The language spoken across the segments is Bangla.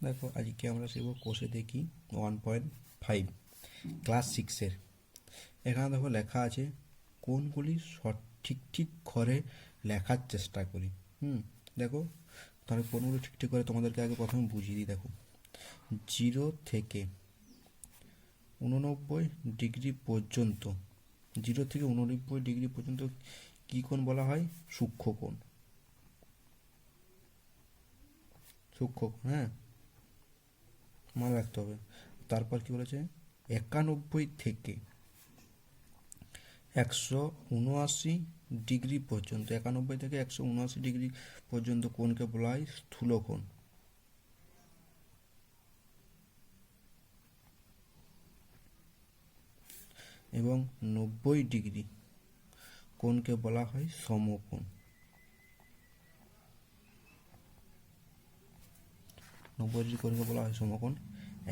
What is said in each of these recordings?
দেখো আজকে আমরা শিখব কোষে দেখি 1.5 ক্লাস 6-এর। এখানে দেখো লেখা আছে কোনগুলি ঠিক করে লেখার চেষ্টা করি। দেখো তাহলে কোনগুলো ঠিক করে তোমাদেরকে আগে প্রথমে বুঝিয়ে দিই। দেখো 0 থেকে 89 ডিগ্রি পর্যন্ত, 0 থেকে 89 ডিগ্রি পর্যন্ত কী কোণ বলা হয়? সূক্ষ্মকোণ। সূক্ষ্মকোণ, হ্যাঁ, মনে রাখতে হবে। তারপর কি বলেছে? 91 থেকে 179 ডিগ্রি পর্যন্ত, 91 থেকে 179 ডিগ্রি পর্যন্ত কোণকে বলা হয় স্থূলকোণ। এবং 90 ডিগ্রি কোণকে বলা হয় সমকোণ। 90 ডিগ্রি কোণকে বলা হয় সমকোণ।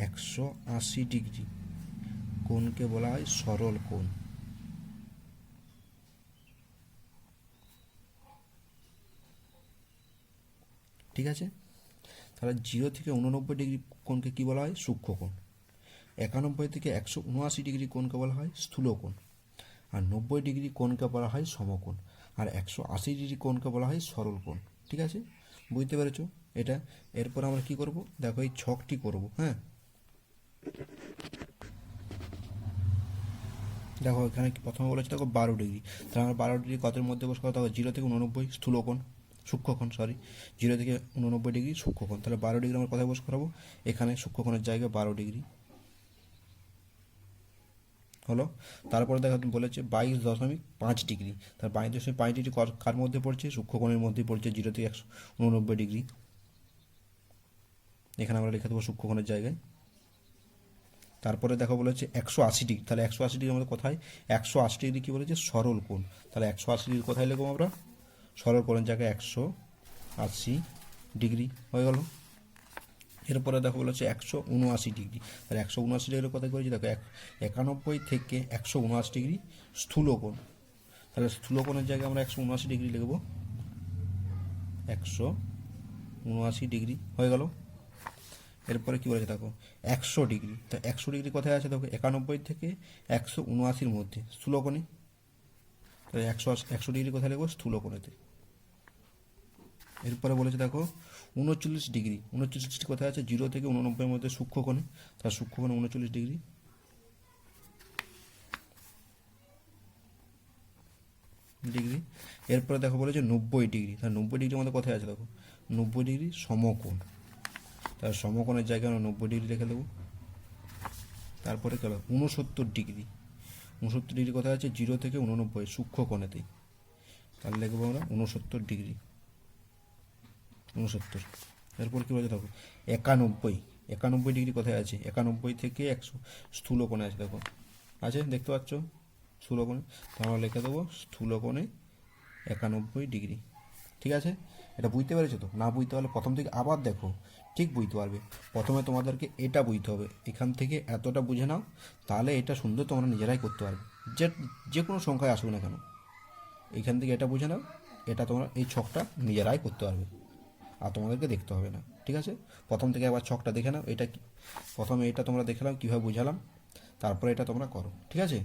180 ডিগ্রি কোণকে বলা হয় সরল কোণ। ঠিক আছে, তাহলে 0 থেকে 89 ডিগ্রি কোণকে কি বলা হয়? সূক্ষ্মকোণ। 91 থেকে 179 ডিগ্রি কোণকে বলা হয় স্থূলকোণ। আর 90 ডিগ্রি কোণকে বলা হয় সমকোণ। আর 180 ডিগ্রি কোণকে বলা হয় সরল কোণ। ঠিক আছে, বুঝতে পেরেছো এটা? এরপর আমরা কি করব? দেখো এই ছকটি করব। হ্যাঁ, দেখো এখানে প্রথমে বলেছে দেখো 12 ডিগ্রি, তাহলে আমরা 12 ডিগ্রি কতের মধ্যে বসে কথা? 0 থেকে 89 স্থূলকোণ, সূক্ষ্মকোণ, 0 থেকে 89 ডিগ্রি সূক্ষ্মকোণ। তাহলে 12 ডিগ্রি আমরা কোথায় বসে করাবো? এখানে সূক্ষ্মকোণের জায়গায় 12 ডিগ্রি হলো। তারপরে দেখা বলেছে 22.5 ডিগ্রি, তার 22.5 ডিগ্রি কার মধ্যে পড়ছে? সূক্ষ্মকোণের মধ্যেই পড়ছে, 0 থেকে 189 ডিগ্রি। এখানে আমরা লিখে দেবো সূক্ষ্মকোণের জায়গায়। তারপরে দেখো বলেছে 180 ডিগ্রি, তাহলে 180 ডিগ্রি আমাদের কোথায়? 180 ডিগ্রি কী বলেছে? সরল কোণ। তাহলে 180 ডিগ্রি কোথায় লিখবো আমরা? সরল কোণের জায়গায় 180 ডিগ্রি হয়ে গেল। এরপরে দেখো বলেছে 179 ডিগ্রি, তাহলে 179 ডিগ্রি কোথায় করেছি? দেখো 91 থেকে 179 ডিগ্রি স্থূলকোণ। তাহলে স্থূলকোণের জায়গায় আমরা 179 ডিগ্রি লিখব। 179 ডিগ্রি হয়ে গেল। এরপরে কী বলেছে দেখো 100 ডিগ্রি, তা 100 ডিগ্রি কোথায় আছে? দেখো 91 থেকে 179-র মধ্যে স্থূলকোণে। তাহলে 100 ডিগ্রি কোথায় লিখবো? স্থূলকোণেতে। এরপরে বলেছে দেখো 39 ডিগ্রি, 39 ডিগ্রি কোথায় আছে? 0 থেকে 89-এর মধ্যে সূক্ষ্মকোণে। তার সূক্ষ্মকোণে 39 ডিগ্রি। ডিগ্রি এরপরে দেখো বলেছে 90 ডিগ্রি, তাহলে 90 ডিগ্রি আমাদের কোথায় আছে? দেখো 90 ডিগ্রি সমকোণ, তার সমকোণের জায়গায় আমরা 90 ডিগ্রি রেখে দেবো। তারপরে গেল 69 ডিগ্রি, 69 ডিগ্রি কোথায় আছে? 0 থেকে 89 সূক্ষ্মকোণেতেই, তাহলে লিখবো আমরা 69 ডিগ্রি। 69। এরপর কী বলছে দেখো 91 ডিগ্রি কোথায় আছে? 91 থেকে 100 স্থূলকোণে আছে, দেখো আছে, দেখতে পাচ্ছ স্থূলকোণে, তো আমরা লিখে দেবো স্থূলকোণে 91 ডিগ্রি। ঠিক আছে, এটা বুঝতে পেরেছো তো? না বুঝতে পারলে প্রথম থেকে আবার দেখো, ঠিক বুঝতে পারবে। প্রথমে তোমাদেরকে এটা বুঝতে হবে, এখান থেকে এতটা বুঝে নাও, তাহলে এটা সুন্দর তোমরা নিজেরাই করতে পারবে। যে কোনো সংখ্যায় আসুক না কেন, এইখান থেকে এটা বুঝে নাও, এটা তোমরা এই ছকটা নিজেরাই করতে পারবে, আর তোমাদেরকে দেখতে হবে না। ঠিক আছে, প্রথম থেকে একবার ছকটা দেখে নাও। এটা প্রথমে এটা তোমরা দেখে নাও কীভাবে বুঝালাম, তারপরে এটা তোমরা করো। ঠিক আছে,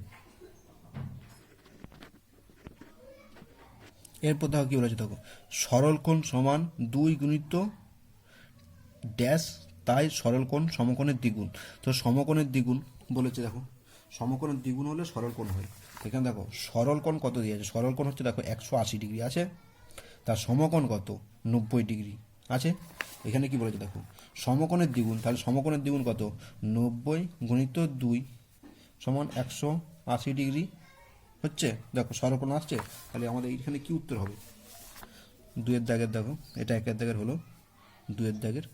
এরপর দেখো কী বলেছে দেখো সরল কোণ সমান 2 গুণিত ড্যাশ, তাই সরল কোণ সমকোণের দ্বিগুণ। তো সমকোণের দ্বিগুণ বলেছে, দেখো সমকোণের দ্বিগুণ হলে সরল কোণ হয়। এখানে দেখো সরল কোণ কত দিয়েছে? সরল কোণ হচ্ছে দেখো 180 ডিগ্রি আছে, তার সমকোণ কত? 90 ডিগ্রি আছে। এখানে কি বলেছে দেখো সমকোণের দ্বিগুণ, তাহলে সমকোণের দ্বিগুণ কত? 90 গুণিত 2 সমান 180 ডিগ্রি হচ্ছে। দেখো সরলকোণ আসছে, তাহলে আমাদের এইখানে কি উত্তর হবে? 2-এর দাগের দেখো, এটা 1-এর দাগের হলো, 2-এর দাগের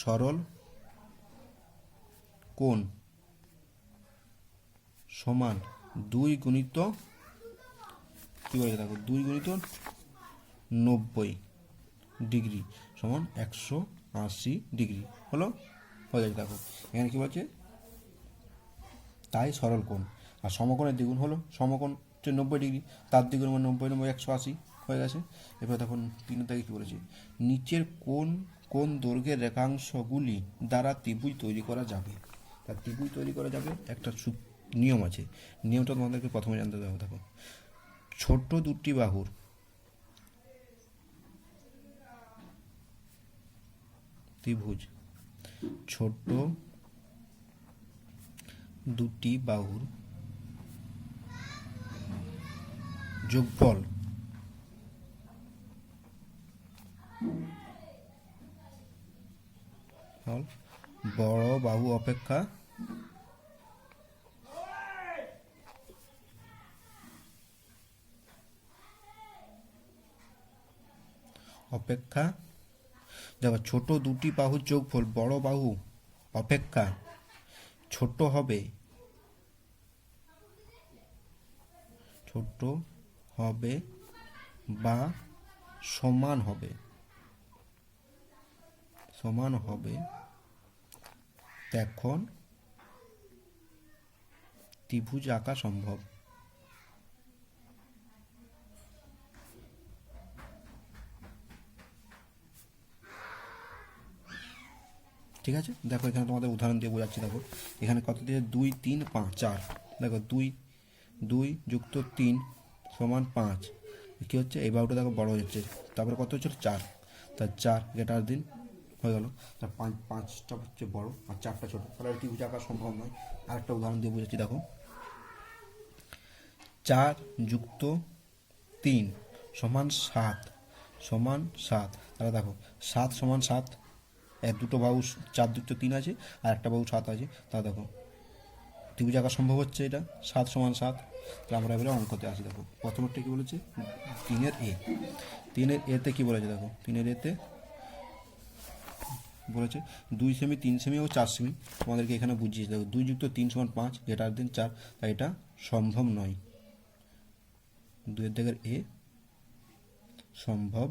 সরল কোণ সমান 2 গুণিত কী বলেছে দেখো 2 গুণিত 90 ডিগ্রি সমান 180 ডিগ্রি হলো, হয়ে গেছে। দেখো এখানে কী বলছে? তাই সরল কোণ, আর সমকোণের দ্বিগুণ হলো, সমকোণ হচ্ছে 90 ডিগ্রি, তার দ্বিগুণ 90 180 হয়ে গেছে। এবার দেখুন 3-এর দাগে কী বলেছে? নিচের কোণ কোন দৈর্ঘ্যের রেখাংশগুলি দ্বারা ত্রিভুজ তৈরি করা যাবে। তা ত্রিভুজ তৈরি করা যাবে একটা নিয়ম আছে, নিয়মটা তোমাদেরকে প্রথমে জানতে হবে। দেখো, ছোট দুটি বাহুর ত্রিভুজ, ছোট দুটি বাহুর যোগফল বড় বাহু অপেক্ষা দেখো, ছোট দুটি বাহুর যোগফল বড় বাহু অপেক্ষা ছোট হবে বা সমান হবে তখন ত্রিভুজ আঁকা সম্ভব। ঠিক আছে, দেখো এখানে তোমাদের উদাহরণ দিয়ে বোঝাচ্ছি। দেখো এখানে কত দিয়ে 2 3 5 4, দেখো 2 যুক্ত 3 সমান 5, কী হচ্ছে এই বাহুটা দেখো বড় হচ্ছে, তারপরে কত হচ্ছে 4, তার 4 গেটার দিন হয়ে গেল, তার 5টা হচ্ছে বড় আর 4টা ছোটো, তাহলে ত্রিভুজ আঁকা সম্ভব নয়। আরেকটা উদাহরণ দিয়ে বোঝাচ্ছি। দেখো 4 যুক্ত 3 সমান 7, তাহলে দেখো 7 সমান 7, দুটো বাহু 4 যুক্ত 3 আছে আর একটা বাহু 7 আছে, তাহলে দেখো ত্রিভুজ আঁকা সম্ভব হচ্ছে এটা। 7 সমান 7। তাহলে আমরা এবারে অঙ্কতে আসি। দেখো প্রথমটা কী বলেছে, 3-এর এতে কী বলেছে, দেখো 3-এর এতে বলেছে 2 সেমি 3 সেমি ও 4 সেমি, তোমাদেরকে এখানে বুঝিয়েছে। দেখো 2 যুক্ত 3 সমান 5, গেটার দিন 4, তাই এটা সম্ভব নয়। 2-এর দাগের এ সম্ভব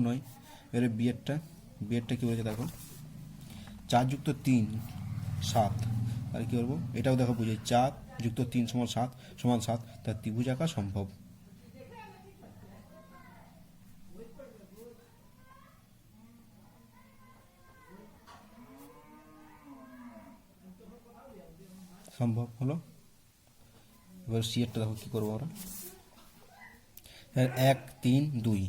নয়। এবারে বিয়েরটা কী বলেছে, দেখো 4 যুক্ত 3 7, তাহলে কী করবো, এটাও দেখো বুঝে 4 যুক্ত 3 সমান 7, তার ত্রিভুজ আঁকা সম্ভব। হলো। এবার সিয়েরটা দেখো কী করবো আমরা, 1 3 2,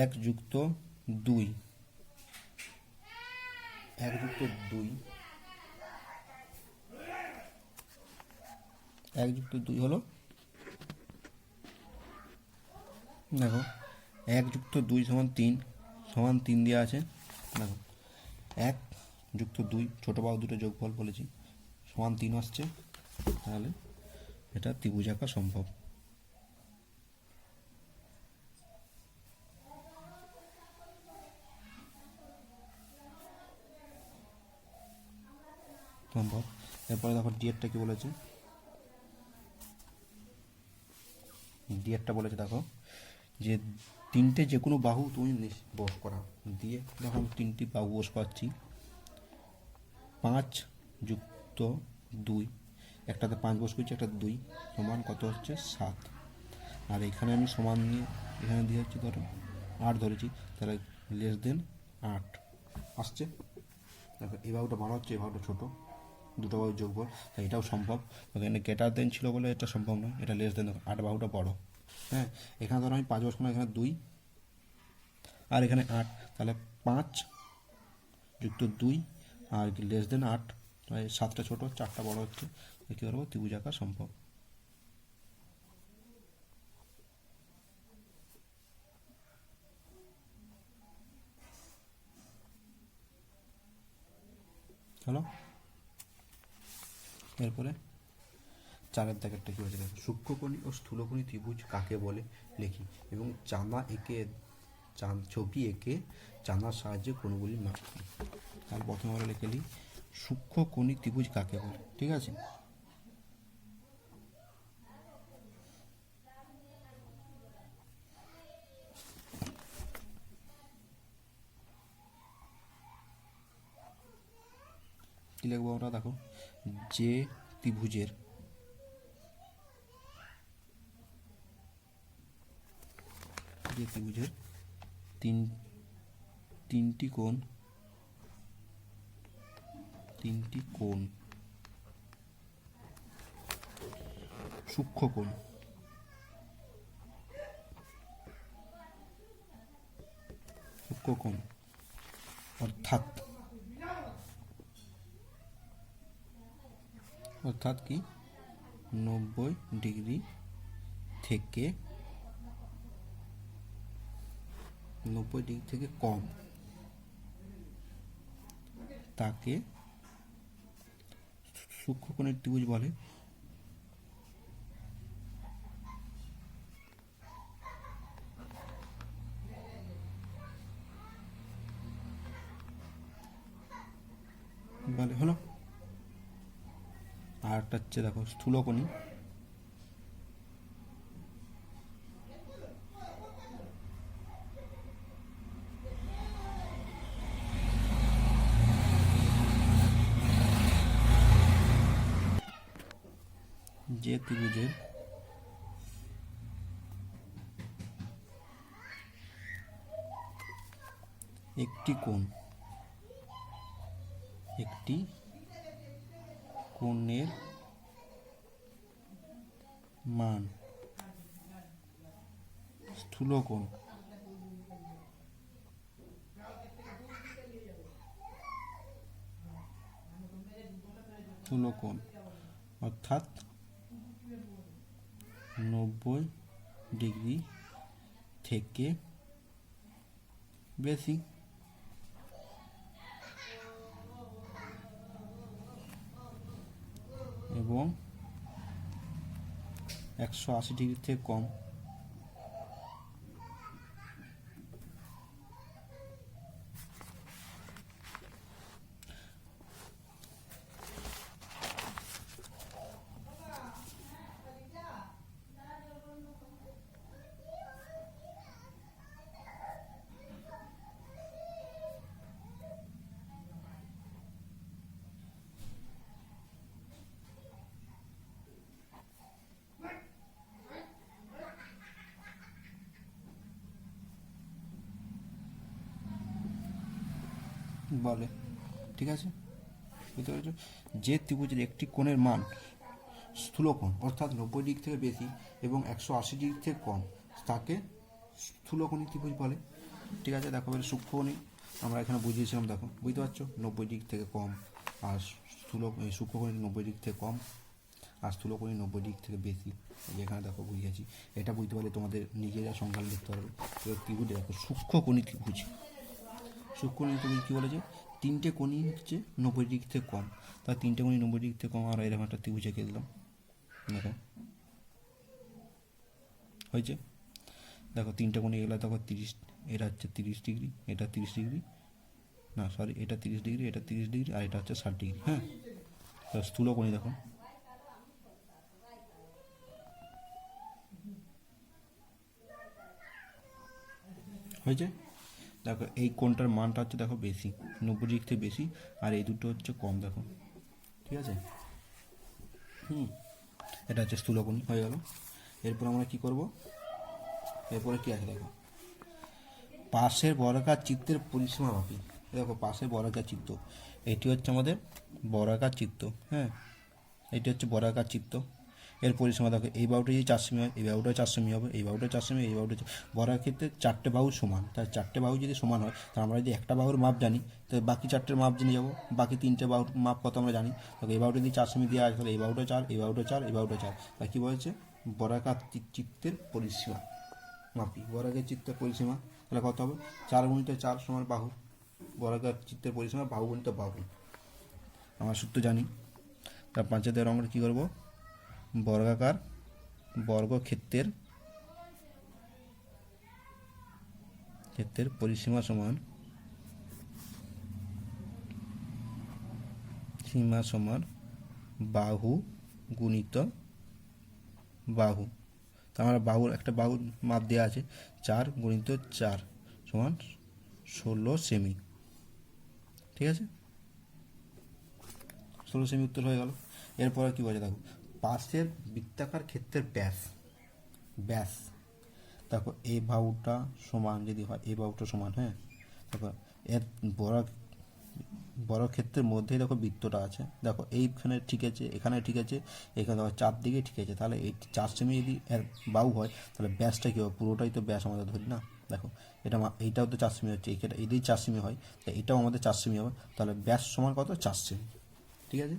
1 যুক্ত 2 হলো, দেখো 1 যুক্ত 2 সমান 3 দেওয়া আছে। দেখো 1 যুক্ত 2 ছোটো বাহু দুটো যোগফল বলেছি সমান 3 আসছে, তাহলে এটা ত্রিভুজ আঁকা সম্ভব। এরপরে দেখো ডিএরটা কি বলেছে, দেখো যে 3টে যে কোনো বাহু তুমি বস করা দিয়ে, দেখো আমি 3টি বাহু বস করাচ্ছি। 5 যুক্ত 2, একটাতে 5 বস করছি, একটা 2 সমান কত হচ্ছে 7, আর এখানে আমি সমান নিয়ে এখানে দিয়ে হচ্ছে ধরো 8 ধরেছি, তাহলে লেস দেন 8 আসছে। দেখো এই বাহুটা বড় হচ্ছে, এই বাহুটা ছোটো, দুটো বাহু যোগফল, তাই এটাও সম্ভব। এখানে গ্রেটার দেন ছিল বলে এটা সম্ভব নয়, এটা লেস দেন। 8 বাহুটা বড়, হ্যাঁ এখানে ধরো আমি 5 বস করলাম, এখানে 2 আর এখানে 8, তাহলে 5 যুক্ত 2 আর লেস দেন 8, তাই 7টা ছোটো 4টা বড় হচ্ছে, কী করবো ত্রিভুজ আঁকা সম্ভব। হলো। এরপরে 4-এর দাগেরটা কী হয়েছে, দেখো সূক্ষ্মকোণী ও স্থূলকোণী ত্রিভুজ কাকে বলে লিখি, এবং ছবি এঁকে চাঁদার সাহায্যে কোণগুলি মাপি। তাহলে প্রথমে আমরা লিখে নিই সূক্ষ্মকোণী ত্রিভুজ কাকে বলে। ঠিক আছে, কী লিখবো আমরা, দেখো যে ত্রিভুজের যে ত্রিভুজের তিনটি কোণ সূক্ষ্মকোণ অর্থাৎ কি 90 ডিগ্রি থেকে কম তাকে সূক্ষ্মকোণের ত্রিভুজ বলে। হলো। আর একটা হচ্ছে দেখো স্থূলকোণী, যে ত্রিভুজের একটি কোণের মান স্থূলকোণ অর্থাৎ 90 ডিগ্রি থেকে বেশি। এবং 180 ডিগ্রি থেকে কম। বলে, ঠিক আছে, বুঝতে পেরেছ? যে ত্রিভুজের একটি কোণের মান স্থূলকোণ অর্থাৎ 90 ডিগ্রি থেকে বেশি এবং 180 ডিগ্রি থেকে কম তাকে স্থূলকোণী ত্রিভুজ বলে। ঠিক আছে, দেখো এবার সূক্ষ্মকোণী আমরা এখানে বুঝিয়েছিলাম, দেখো বুঝতে পারছো, 90 ডিগ্রি থেকে কম, আর সূক্ষ্মকোণী 90 ডিগ্রি থেকে কম, আর স্থূলকোণী 90 ডিগ্রি থেকে বেশি। এখানে দেখো বুঝিয়েছি, এটা বুঝতে পারলে তোমাদের নিজেরা সংখ্যা লিখতে পারবে। এবার ত্রিভুজ দেখো সূক্ষ্মকোণী ত্রিভুজ কী বলেছে, তিনটে কোণই হচ্ছে 90 ডিগ্রি থেকে কম, তার তিনটে কোণই 90 ডিগ্রি থেকে কম। আর এরকম একটা ত্রিভুজ এঁকে দিলাম, দেখো হয়েছে। দেখো তিনটে কোণই এগুলো দেখো 30, এটা হচ্ছে 30 ডিগ্রি, এটা 30 ডিগ্রি, না সরি এটা 30 ডিগ্রি, এটা 30 ডিগ্রি, আর এটা হচ্ছে 60 ডিগ্রি। হ্যাঁ, স্থূলকোণী দেখো হয়েছে। দেখো এই কোণটার মানটা হচ্ছে দেখো বেশি, 90 ডিগ্রি থেকে বেশি, আর এই দুটো হচ্ছে কম, দেখো ঠিক আছে। এটা হচ্ছে স্থূলকোণ হয়ে গেল। এরপর আমরা কি করব, এরপরে কি আছে দেখো, পাশের বর্গাকার চিত্রের পরিসীমা মাপি। দেখো পাশের বর্গাকার চিত্র, এটি হচ্ছে আমাদের বর্গাকার চিত্র। হ্যাঁ, এটি হচ্ছে বর্গাকার চিত্র, এর পরিসীমা দেখো, এই বাহুটা যদি 4 সেমি হয়, এই বাহুটা 4 সেমি হবে, এই বাহুটা 4 সেমি, এই বাহুটা। বর্গাকার ক্ষেত্রে 4টে বাহু সমান, তাই 4টে বাহু যদি সমান হয়, তাহলে আমরা যদি একটা বাহুর মাপ জানি, তো বাকি 4টের মাপ জেনে যাবো। বাকি 3টে বাহুর মাপ কত আমরা জানি। দেখো এই বাহুটা যদি 4 সেমি দেওয়া আছে, তাহলে এই বাহুটা 4, এই বাহুটা 4, এই বাহুটা 4। তাই কী বলছে, বর্গাকার চিত্রের পরিসীমা মাপি। বর্গাকার চিত্রের পরিসীমা তাহলে কত হবে, 4 গুণিত 4 সমান বাহু। বর্গাকার চিত্রের পরিসীমা বাহু গুণিত বাহু, আমরা সূত্র জানি। তার পাঁচের আমরা কী করবো, বর্গাকার ক্ষেত্রের পরিসীমা সমান বাহু গুণিত বাহু। তা আমরা বাহুর একটা বাহুর মাপ দেওয়া আছে, 4 গুণিত 4 সমান 16 সেমি। ঠিক আছে, 16 সেমি উত্তর হয়ে গেল। এরপরে কী বলছে দেখো, পাশের বৃত্তাকার ক্ষেত্রের ব্যাস। দেখো এই বাহুটা সমান যদি হয়, এই বাহুটা সমান, হ্যাঁ দেখো এর বড় বর্গক্ষেত্রের মধ্যেই দেখো বৃত্তটা আছে, দেখো এইখানে ঠিক আছে, এখানে ঠিক আছে, এখানে দেখো চারদিকে ঠিক আছে, তাহলে এই 4 সেমি যদি এর বাহু হয় তাহলে ব্যাসটা কী হবে, পুরোটাই তো ব্যাস আমাদের ধরি না। দেখো এটা এইটাও তো 4 সেমি হচ্ছে, এটা এটাই 4 সেমি হয়, তাই এটাও আমাদের 4 সেমি হবে, তাহলে ব্যাস সমান কত, 4 সেমি। ঠিক আছে,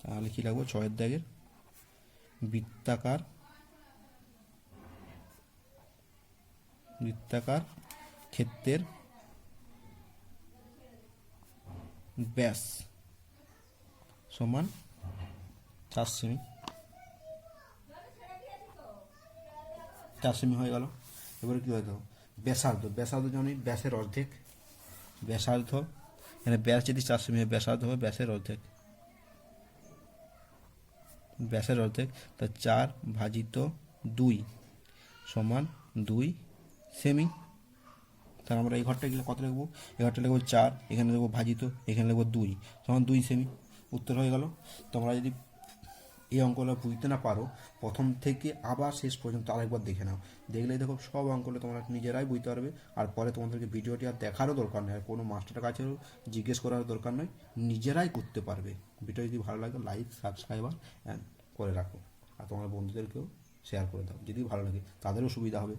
তাহলে কী লাগবে, ছয়ের দাগের বৃত্তাকার বৃত্তাকার ক্ষেত্রের ব্যাস সমান 4 সেমি। 4 সেমি হয়ে গেল। এবারে কী হয় দেখো, ব্যাসার্ধ, ব্যাসার্ধ জানি ব্যাসের অর্ধেক, ব্যাসার্ধ এখানে ব্যাস যদি 4 সেমি হয়, ব্যাসার্ধ হবে ব্যাসের অর্ধেক, ব্যাসের অর্ধেক, তা 4/2 সমান 2 সেমি। তাহলে আমরা এই ঘরটা গেলে কত লিখবো, এই ঘরটা লিখবো 4, এখানে লিখবো ভাজিত, এখানে লিখবো 2 সমান 2 সেমি। উত্তর হয়ে গেল। তোমরা যদি এই অঙ্কগুলো বুঝতে না পারো, প্রথম থেকে আবার শেষ পর্যন্ত আরেকবার দেখে নাও, দেখলেই দেখো সব অঙ্কগুলো তোমরা নিজেরাই বুঝতে পারবে। আর পরে তোমাদেরকে ভিডিওটি আর দেখারও দরকার নেই, আর কোনো মাস্টারের কাছেও জিজ্ঞেস করার দরকার নয়, নিজেরাই করতে পারবে। ভিডিও যদি ভালো লাগে লাইক সাবস্ক্রাইব করে রাখো, আর তোমার বন্ধুদেরকেও শেয়ার করে দাও, যদি ভালো লাগে তাদেরও সুবিধা হবে।